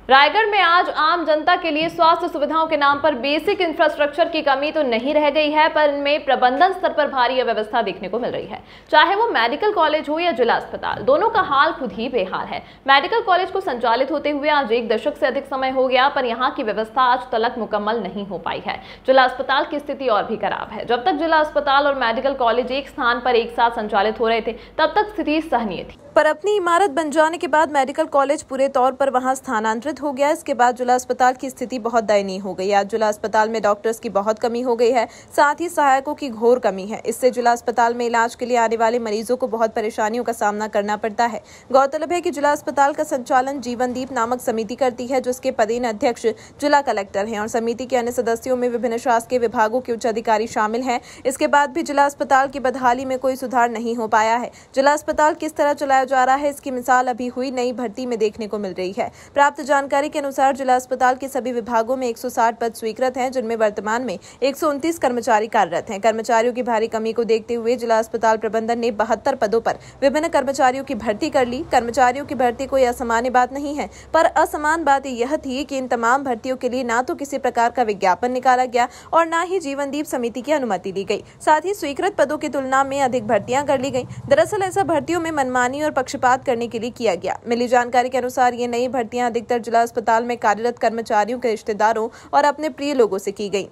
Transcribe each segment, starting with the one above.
रायगढ़ में आज आम जनता के लिए स्वास्थ्य सुविधाओं के नाम पर बेसिक इंफ्रास्ट्रक्चर की कमी तो नहीं रह गई है, पर इनमें प्रबंधन स्तर पर भारी अव्यवस्था देखने को मिल रही है। चाहे वो मेडिकल कॉलेज हो या जिला अस्पताल, दोनों का हाल खुद ही बेहाल है। मेडिकल कॉलेज को संचालित होते हुए आज 1 दशक से अधिक समय हो गया, पर यहाँ की व्यवस्था आज तक मुकम्मल नहीं हो पाई है। जिला अस्पताल की स्थिति और भी खराब है। जब तक जिला अस्पताल और मेडिकल कॉलेज एक स्थान पर एक साथ संचालित हो रहे थे, तब तक स्थिति सहनीय थी, पर अपनी इमारत बन जाने के बाद मेडिकल कॉलेज पूरे तौर पर वहां स्थानांतरित हो गया। इसके बाद जिला अस्पताल की स्थिति बहुत दयनीय हो गई। आज जिला अस्पताल में डॉक्टर्स की बहुत कमी हो गई है, साथ ही सहायकों की घोर कमी है। इससे जिला अस्पताल में इलाज के लिए आने वाले मरीजों को बहुत परेशानियों का सामना करना पड़ता है। गौरतलब है कि जिला अस्पताल का संचालन जीवनदीप नामक समिति करती है, जिसके पदेन अध्यक्ष जिला कलेक्टर हैं और समिति के अन्य सदस्यों में विभिन्न शासकीय विभागों के उच्च अधिकारी शामिल हैं। इसके बाद भी जिला अस्पताल की बदहाली में कोई सुधार नहीं हो पाया है। जिला अस्पताल किस तरह चलाया जा रहा है, इसकी मिसाल अभी हुई नई भर्ती में देखने को मिल रही है। प्राप्त जानकारी के अनुसार जिला अस्पताल के सभी विभागों में 160 पद स्वीकृत हैं, जिनमें वर्तमान में 129 कर्मचारी कार्यरत हैं। कर्मचारियों की भारी कमी को देखते हुए जिला अस्पताल प्रबंधन ने 72 पदों पर विभिन्न कर्मचारियों की भर्ती कर ली। कर्मचारियों की भर्ती कोई असामान्य बात नहीं है, पर असमान बात यह थी कि इन तमाम भर्तियों के लिए ना तो किसी प्रकार का विज्ञापन निकाला गया और न ही जीवनदीप समिति की अनुमति ली गई। साथ ही स्वीकृत पदों की तुलना में अधिक भर्तियां कर ली गई। दरअसल ऐसा भर्तियों में मनमानी और पक्षपात करने के लिए किया गया। मिली जानकारी के अनुसार ये नई भर्तियां अधिकतर जिला अस्पताल में कार्यरत कर्मचारियों के रिश्तेदारों और अपने प्रिय लोगों से की गई।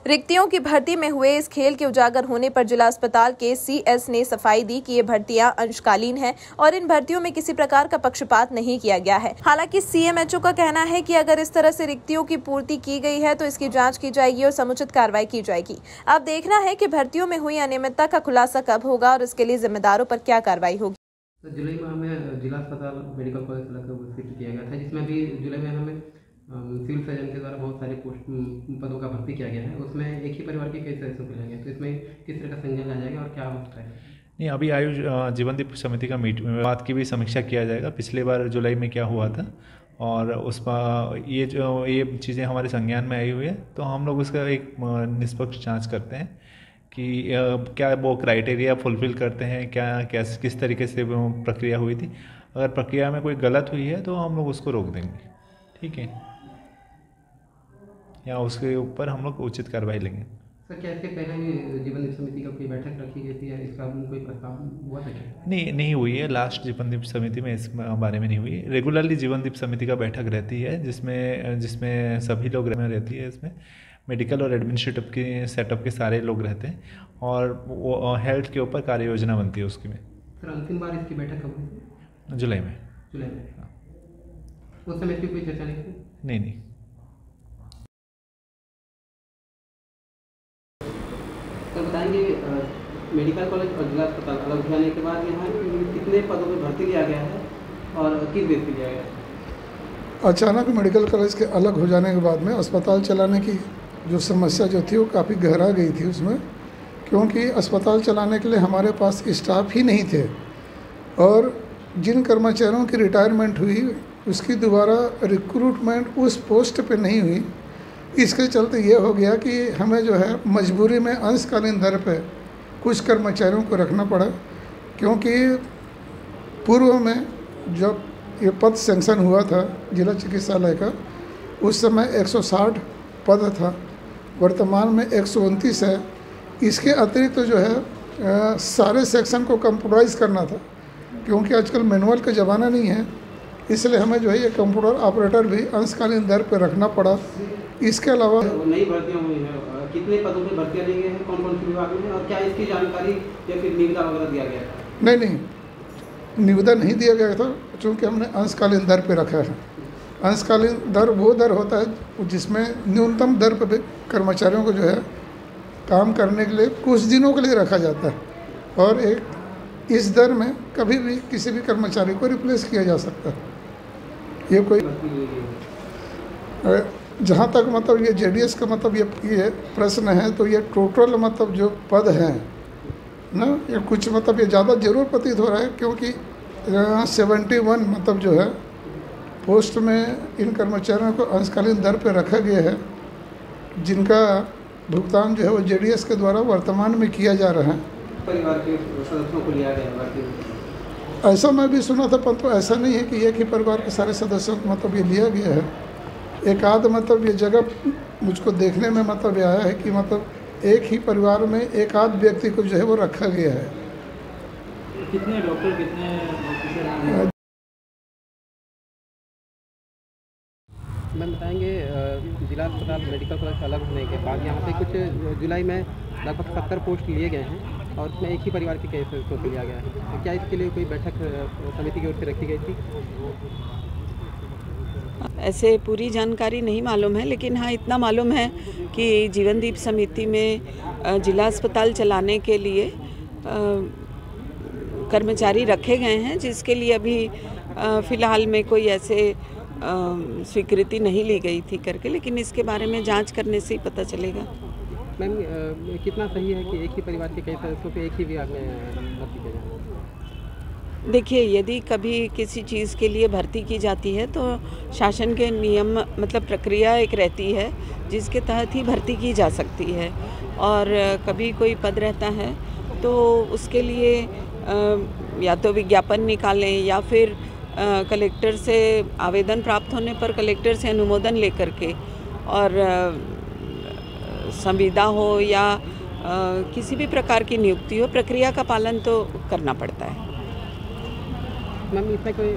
रिक्तियों की भर्ती में हुए इस खेल के उजागर होने पर जिला अस्पताल के सीएस ने सफाई दी कि ये भर्तियां अंशकालीन हैं और इन भर्तियों में किसी प्रकार का पक्षपात नहीं किया गया है। हालांकि सीएमएचओ का कहना है कि अगर इस तरह से रिक्तियों की पूर्ति की गई है तो इसकी जांच की जाएगी और समुचित कार्रवाई की जाएगी। अब देखना है कि भर्तियों में हुई अनियमितता का खुलासा कब होगा और इसके लिए जिम्मेदारों पर क्या कार्रवाई होगी। जुलाई में हमें जिला अस्पताल मेडिकल कॉलेज शिफ्ट किया गया था, जिसमें भी जुलाई में हमें सिविल सर्जन के द्वारा बहुत सारे पदों का भर्ती किया गया है। उसमें एक ही परिवार के कई सदस्यों को लिया गया, तो इसमें किस तरह का संज्ञान लिया जाएगा और क्या होता है? नहीं, अभी आयु जीवनदीप समिति का बात की भी समीक्षा किया जाएगा। पिछले बार जुलाई में क्या हुआ था और उस पर ये चीज़ें हमारे संज्ञान में आई हुई है, तो हम लोग उसका एक निष्पक्ष जाँच करते हैं कि क्या वो क्राइटेरिया फुलफिल करते हैं, किस तरीके से वो प्रक्रिया हुई थी। अगर प्रक्रिया में कोई गलत हुई है तो हम लोग उसको रोक देंगे, ठीक है, या उसके ऊपर हम लोग उचित कार्रवाई लेंगे। सर, क्या इसके पहले भी जीवनदीप समिति का कोई बैठक रखी गई थी या इसका कोई प्रस्ताव हुआ था क्या? नहीं हुई है। लास्ट जीवनदीप समिति में इस बारे में नहीं हुई। रेगुलरली जीवनदीप समिति का बैठक रहती है, जिसमें सभी लोग रहती है। इसमें मेडिकल और एडमिनिस्ट्रेटिव के सेटअप के सारे लोग रहते हैं और वो हेल्थ के ऊपर कार्य योजना बनती है उसकी में। सर, अंतिम बार इसकी बैठक कब हुई थी? जुलाई में। हाँ। उस समय इसकी कोई चर्चा नहीं थी? नहीं। तो बताएंगे मेडिकल कॉलेज और जिला अस्पताल अलग जाने के बाद यहाँ कितने पदों पर भर्ती किया गया है और किस देश किया गया है? अचानक मेडिकल कॉलेज के अलग हो जाने के बाद में अस्पताल चलाने की जो समस्या जो थी वो काफ़ी गहरा गई थी उसमें, क्योंकि अस्पताल चलाने के लिए हमारे पास स्टाफ ही नहीं थे और जिन कर्मचारियों की रिटायरमेंट हुई उसकी दोबारा रिक्रूटमेंट उस पोस्ट पे नहीं हुई। इसके चलते ये हो गया कि हमें जो है मजबूरी में अंशकालीन दर पे कुछ कर्मचारियों को रखना पड़ा, क्योंकि पूर्व में जब ये पद सेंक्शन हुआ था जिला चिकित्सालय का, उस समय 160 पद था, वर्तमान में 129 है। इसके अतिरिक्त तो जो है सारे सेक्शन को कंप्यूटराइज करना था, क्योंकि आजकल मैनुअल का ज़माना नहीं है, इसलिए हमें जो है ये कंप्यूटर ऑपरेटर भी अंशकालीन दर पर रखना पड़ा। इसके अलावा नई भर्तियाँ हुई हैं, कितने पदों पर भर्तियाँ ली गई हैं, कौन कौन से विभाग में, और क्या इसकी जानकारी या फिर निविदा वगैरह दिया गया था? नहीं, निविदा नहीं दिया गया था, क्योंकि हमने अंशकालीन दर पे रखा है। अंशकालीन दर वो दर होता है जिसमें न्यूनतम दर पर कर्मचारियों को जो है काम करने के लिए कुछ दिनों के लिए रखा जाता है और इस दर में कभी भी किसी भी कर्मचारी को रिप्लेस किया जा सकता है। ये कोई जहाँ तक मतलब ये जेडीएस का मतलब ये प्रश्न है, तो ये टोटल मतलब जो पद हैं ना, ये कुछ मतलब ये ज़्यादा जरूर प्रतीत हो रहा है, क्योंकि 71 मतलब जो है पोस्ट में इन कर्मचारियों को अंशकालीन दर पर रखा गया है, जिनका भुगतान जो है वो जेडीएस के द्वारा वर्तमान में किया जा रहा है। परिवार के सदस्यों को लिया गया ऐसा मैं भी सुना था, परंतु ऐसा नहीं है कि एक ही परिवार के सारे सदस्यों को मतलब ये लिया गया है। एक आध मतलब ये जगह मुझको देखने में मतलब ये आया है कि मतलब एक ही परिवार में एक आध व्यक्ति को जो है वो रखा गया है। कितने डॉक्टर, कितने ऑफिसर? मैम बताएंगे, जिला अस्पताल मेडिकल कॉलेज से अलग होने के बाद यहाँ पे कुछ जुलाई में लगभग 70 पोस्ट लिए गए हैं और उसमें एक ही परिवार के केस को लिया गया है। तो क्या इसके लिए कोई बैठक समिति की ओर से रखी गई थी? ऐसे पूरी जानकारी नहीं मालूम है, लेकिन हाँ इतना मालूम है कि जीवनदीप समिति में जिला अस्पताल चलाने के लिए कर्मचारी रखे गए हैं, जिसके लिए अभी फ़िलहाल में कोई ऐसे स्वीकृति नहीं ली गई थी करके, लेकिन इसके बारे में जांच करने से ही पता चलेगा। मैम कितना सही है कि एक ही परिवार के कई सदस्यों को एक ही विभाग में भर्ती किया जाए? देखिए, यदि कभी किसी चीज़ के लिए भर्ती की जाती है तो शासन के नियम मतलब प्रक्रिया एक रहती है जिसके तहत ही भर्ती की जा सकती है। और कभी कोई पद रहता है तो उसके लिए या तो विज्ञापन निकालें या फिर कलेक्टर से आवेदन प्राप्त होने पर कलेक्टर से अनुमोदन लेकर के और संविदा हो या किसी भी प्रकार की नियुक्ति हो, प्रक्रिया का पालन तो करना पड़ता है। मैम इसमें कोई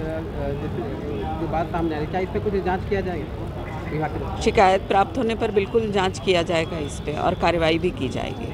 जो बात सामने आ रही है, क्या इस पर कुछ जांच किया जाएगा विभाग की तरफ से? शिकायत प्राप्त होने पर बिल्कुल जांच किया जाएगा इस पे और कार्रवाई भी की जाएगी।